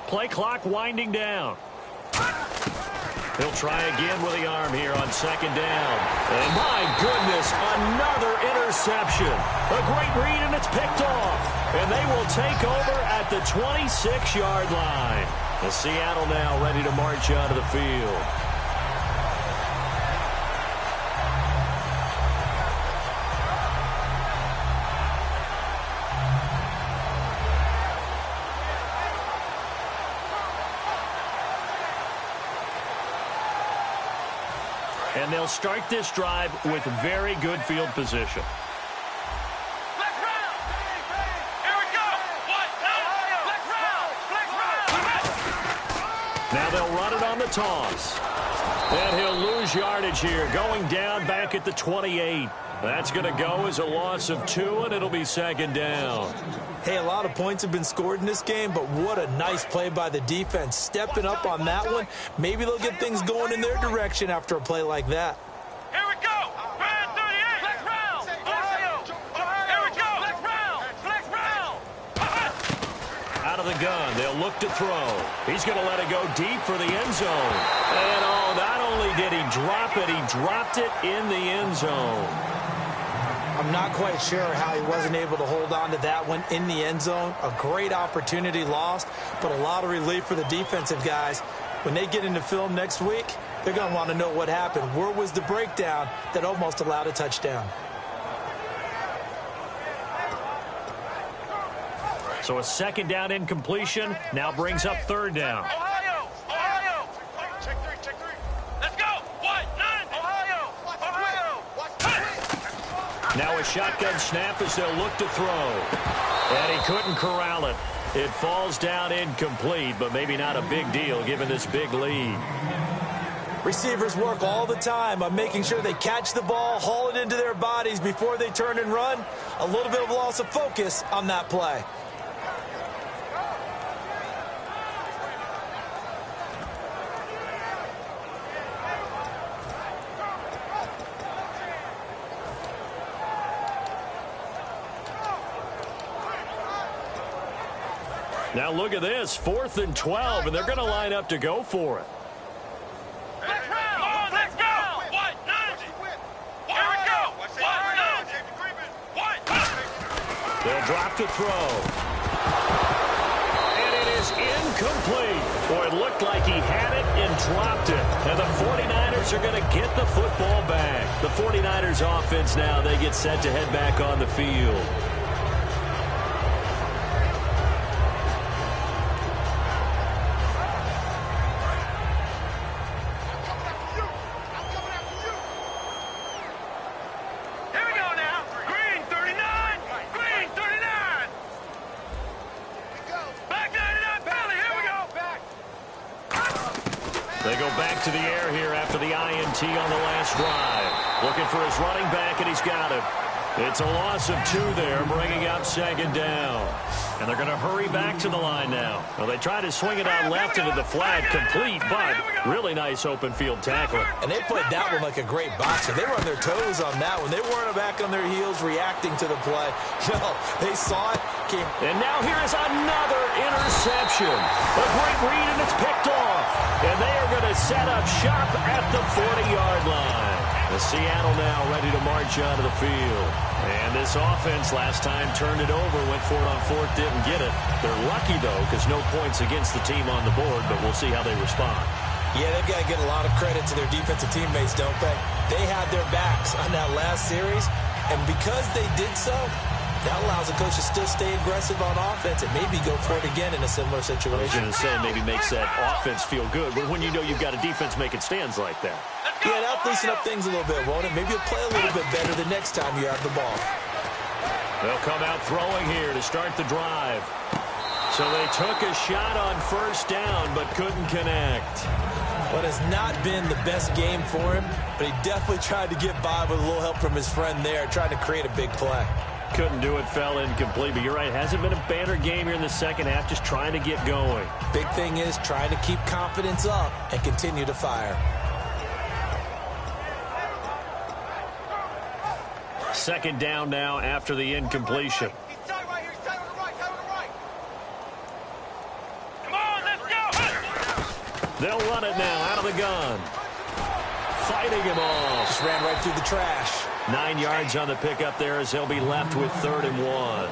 Play clock winding down. He'll try again with the arm here on second down. And my goodness, another interception. A great read, and it's picked off. And they will take over at the 26-yard line. The Seattle now ready to march out of the field. And they'll start this drive with very good field position. Let's round. Here we go. Let's round. Now they'll run it on the toss. And he'll lose yardage here, going down back at the 28. That's going to go as a loss of 2, and it'll be second down. Hey, a lot of points have been scored in this game, but what a nice play by the defense. Stepping up on that one. Maybe they'll get things going in their direction after a play like that. Here we go. Brand 38. Let's round. Ohio. Here we go. Let's round. Let's round. Out of the gun, they'll look to throw. He's going to let it go deep for the end zone. And, oh, not only did he drop it, he dropped it in the end zone. I'm not quite sure how he wasn't able to hold on to that one in the end zone. A great opportunity lost, but a lot of relief for the defensive guys. When they get into film next week, they're going to want to know what happened. Where was the breakdown that almost allowed a touchdown? So a second down incompletion now brings up third down. Ohio. Ohio. Check three. Let's go. What? 9. Ohio. Now a shotgun snap as they'll look to throw. And he couldn't corral it. It falls down incomplete, but maybe not a big deal given this big lead. Receivers work all the time on making sure they catch the ball, haul it into their bodies before they turn and run. A little bit of loss of focus on that play. Now look at this, 4th and 12, and they're going to line up to go for it. Let's round. Let's go. What? 9. Here we go. What? They'll drop to throw. And it is incomplete. Boy, it looked like he had it and dropped it. And the 49ers are going to get the football back. The 49ers offense now, they get set to head back on the field. They go back to the air here after the INT on the last drive. Looking for his running back, and he's got it. It's a loss of 2 there, bringing up second down. And they're going to hurry back to the line now. Well, they try to swing it out left into the flat, complete, but really nice open field tackle. And they played that one like a great boxer. They were on their toes on that one. They weren't back on their heels reacting to the play. No, they saw it. And now here is another interception. A great read, and it's picked off. And they are going to set up shop at the 40-yard line. The Seattle now ready to march out of the field. And this offense last time turned it over, went for it on 4th, didn't get it. They're lucky, though, because no points against the team on the board, but we'll see how they respond. Yeah, they've got to get a lot of credit to their defensive teammates, don't they? They had their backs on that last series, and because they did so, that allows the coach to still stay aggressive on offense and maybe go for it again in a similar situation. I was going to say maybe makes that offense feel good, but when you know you've got a defense making stands like that. Yeah, that'll loosen up things a little bit, won't it? Maybe you'll play a little bit better the next time you have the ball. They'll come out throwing here to start the drive. So they took a shot on first down, but couldn't connect. What has not been the best game for him, but he definitely tried to get by with a little help from his friend there, trying to create a big play. Couldn't do it, fell incomplete, but you're right. Hasn't been a banner game here in the second half, just trying to get going. Big thing is trying to keep confidence up and continue to fire. Second down now after the incompletion. He's tight right here. He's tight on the right. Tight on the right. Come on, let's go. They'll run it now out of the gun. Fighting him off. Just ran right through the trash. 9 yards on the pickup there as they'll be left with 3rd and 1.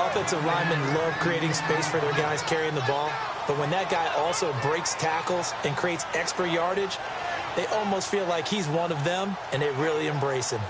Offensive linemen love creating space for their guys carrying the ball, but when that guy also breaks tackles and creates extra yardage, they almost feel like he's one of them, and they really embrace him.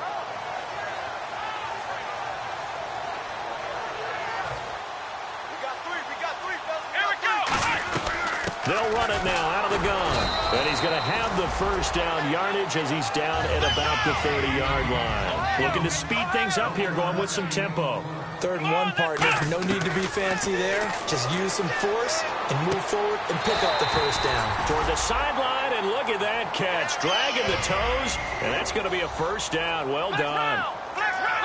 They'll run it now out of the gun. And he's going to have the first down yardage as he's down at about the 30-yard line. Looking to speed things up here, going with some tempo. 3rd and 1, partner. No need to be fancy there. Just use some force and move forward and pick up the first down. Toward the sideline, and look at that catch. Dragging the toes, and that's going to be a first down. Well done.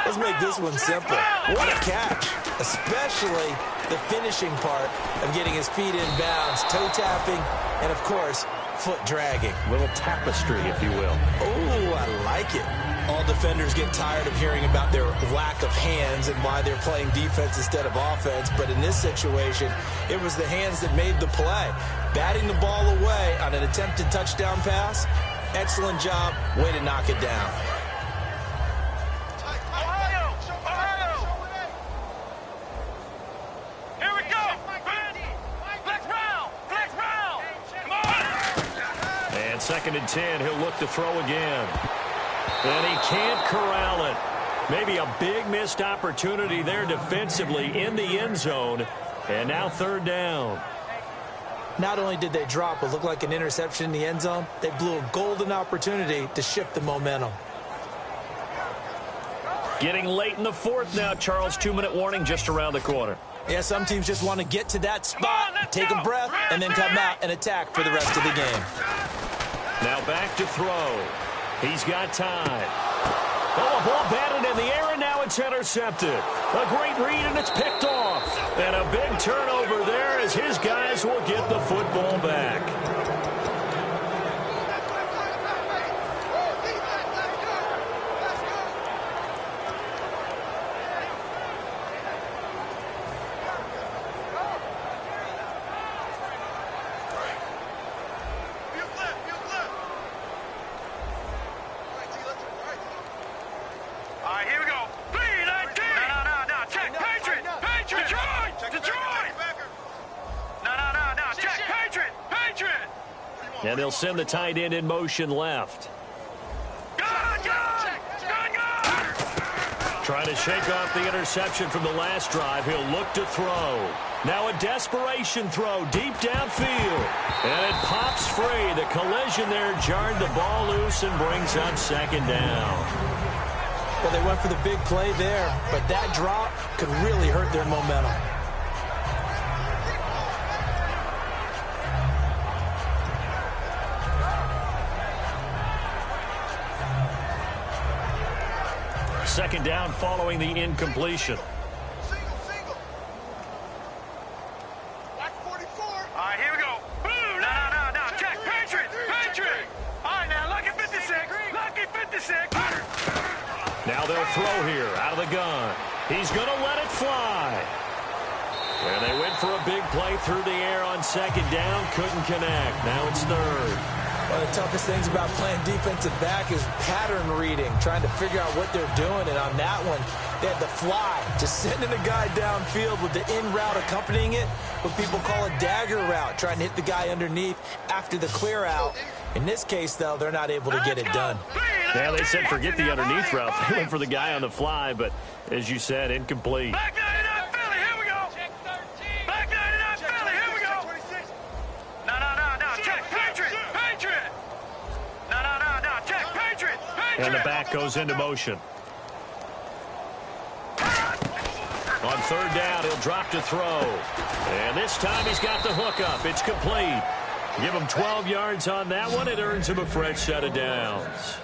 Let's make this one simple. What a catch, especially the finishing part of getting his feet in bounds, toe tapping, and, of course, foot dragging. Little tapestry, if you will. Oh, I like it. All defenders get tired of hearing about their lack of hands and why they're playing defense instead of offense, but in this situation, it was the hands that made the play. Batting the ball away on an attempted touchdown pass, excellent job, way to knock it down. Second and 10, he'll look to throw again. And he can't corral it. Maybe a big missed opportunity there defensively in the end zone. And now 3rd down. Not only did they drop what looked like an interception in the end zone, they blew a golden opportunity to shift the momentum. Getting late in the 4th now, Charles. 2-minute warning just around the corner. Yeah, some teams just want to get to that spot, take a breath, and then come out and attack for the rest of the game. Now back to throw. He's got time. Oh, a ball batted in the air, and now it's intercepted. A great read, and it's picked off. And a big turnover there as his guys will get the football back. And they'll send the tight end in motion left. Trying to shake off the interception from the last drive. He'll look to throw. Now a desperation throw deep downfield. And it pops free. The collision there jarred the ball loose and brings up 2nd down. Well, they went for the big play there, but that drop could really hurt their momentum. Second down following the incompletion. Single. Back 44. All right, here we go. Boom. No. Check. Patriot. All right, now, lucky 56. Lucky 56. Now they'll throw here out of the gun. He's going to let it fly. And they went for a big play through the air on 2nd down. Couldn't connect. Now it's 3rd. One of the toughest things about playing defensive back is pattern reading, trying to figure out what they're doing. And on that one, they had the fly, just sending a guy downfield with the in route accompanying it, what people call a dagger route, trying to hit the guy underneath after the clear out. In this case, though, they're not able to get it done. Yeah, they said forget the underneath route. They went for the guy on the fly, but as you said, incomplete. Back 99 Philly, here we go. Back 99 Philly, here we go. No. Check. Patriot. No. Check. Patriot. And the back goes into motion. On On third down, he'll drop to throw. And this time he's got the hook up. It's complete. Give him 12 yards on that one. It earns him a fresh set of downs.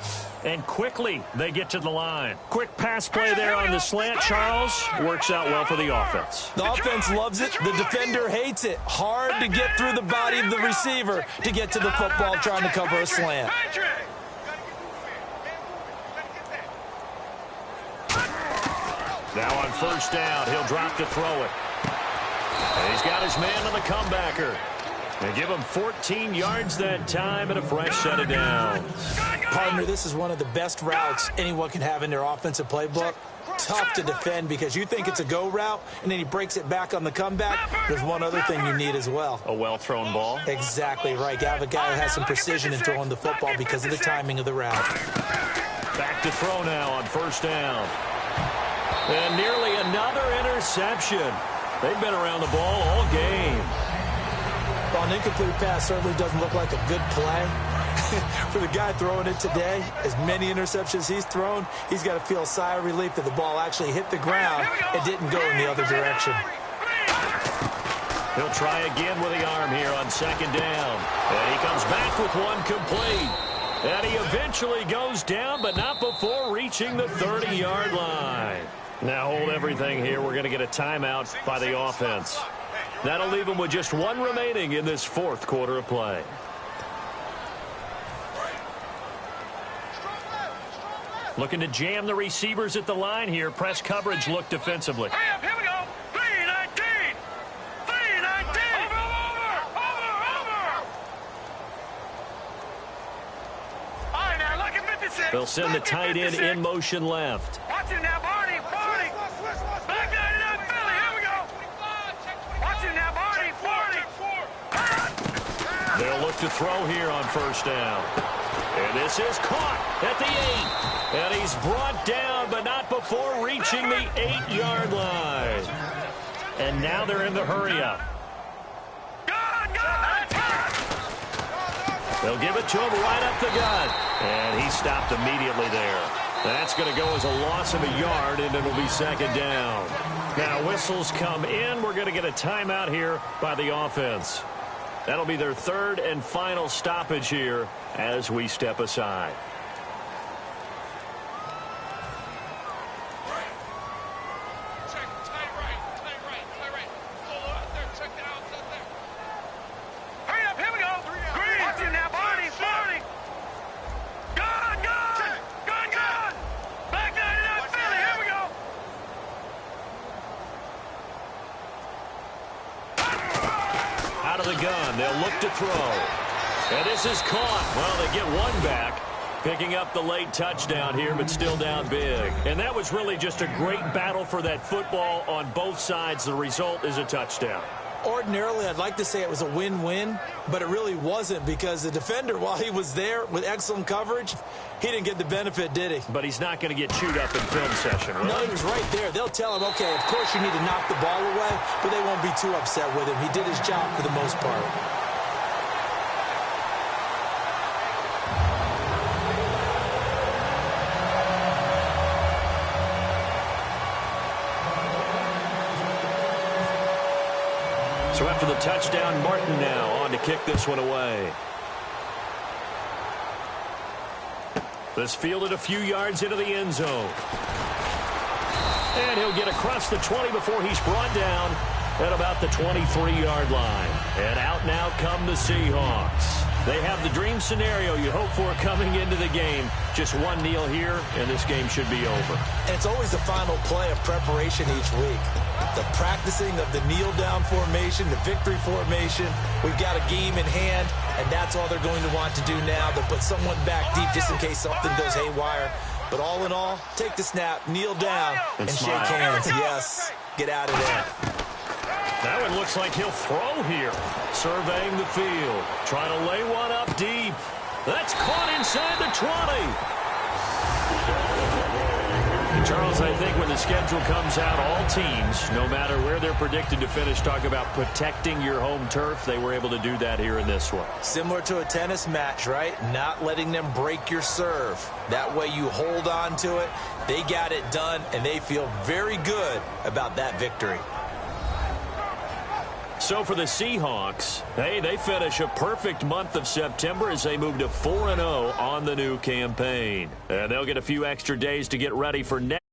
And quickly, they get to the line. Quick pass play there on the slant, Charles. Works out well for the offense. The offense loves it. The defender hates it. Hard to get through the body of the receiver to get to the football trying to cover a slant. Now on first down, he'll drop to throw it. And he's got his man on the comebacker. They give him 14 yards that time and a fresh set of downs. Partner, this is one of the best routes anyone can have in their offensive playbook. Tough to defend because you think it's a go route, and then he breaks it back on the comeback. There's one other thing you need as well. A well-thrown ball? Exactly right. You have a guy who has some precision in throwing the football because of the timing of the route. Back to throw now on first down. And nearly another interception. They've been around the ball all game. Well, an incomplete pass certainly doesn't look like a good play. For the guy throwing it today, as many interceptions he's thrown, he's got to feel a sigh of relief that the ball actually hit the ground and didn't go in the other direction. He'll try again with the arm here on second down. And he comes back with one complete. And he eventually goes down, but not before reaching the 30-yard line. Now hold everything here. We're going to get a timeout by the offense. That'll leave him with just one remaining in this fourth quarter of play. Looking to jam the receivers at the line here. Press coverage look defensively. Here we go. 3-19. 3-19. Over. All right, now look at 56. They'll send the tight end in motion left. Watch him now, Barney. Back 99, Philly. Here we go. Watch him now, Barney. They'll look to throw here on first down. And this is caught at the 8. And he's brought down, but not before reaching the 8-yard line. And now they're in the hurry-up. They'll give it to him right up the gut. And he stopped immediately there. That's going to go as a loss of a yard, and it'll be second down. Now whistles come in. We're going to get a timeout here by the offense. That'll be their third and final stoppage here as we step aside. Hurry up, here we go. Green. Watch him now, Barney. Gun. Back 99, Philly. Here we go. Out of the gun, they'll look to throw. And this is caught. Well, they get one back, picking up the late touchdown here, but still down big. And that was really just a great battle for that football on both sides. The result is a touchdown. Ordinarily, I'd like to say it was a win-win, but it really wasn't because the defender, while he was there with excellent coverage, he didn't get the benefit, did he? But he's not going to get chewed up in film session, right? No, he was right there. They'll tell him, okay, of course you need to knock the ball away, but they won't be too upset with him. He did his job for the most part. So after the touchdown, Martin now on to kick this one away. This fielded a few yards into the end zone. And he'll get across the 20 before he's brought down at about the 23-yard line. And out now come the Seahawks. They have the dream scenario you hope for coming into the game. Just one kneel here, and this game should be over. And it's always the final play of preparation each week. The practicing of the kneel-down formation, the victory formation. We've got a game in hand, and that's all they're going to want to do now. They'll put someone back deep just in case something goes haywire. But all in all, take the snap, kneel down, and shake hands. Yes, get out of there. Now it looks like he'll throw here. Surveying the field. Trying to lay one up deep. That's caught inside the 20. Charles, I think when the schedule comes out, all teams, no matter where they're predicted to finish, talk about protecting your home turf. They were able to do that here in this one. Similar to a tennis match, right? Not letting them break your serve. That way you hold on to it. They got it done, and they feel very good about that victory. So for the Seahawks, hey, they finish a perfect month of September as they move to 4-0 on the new campaign. And they'll get a few extra days to get ready for next.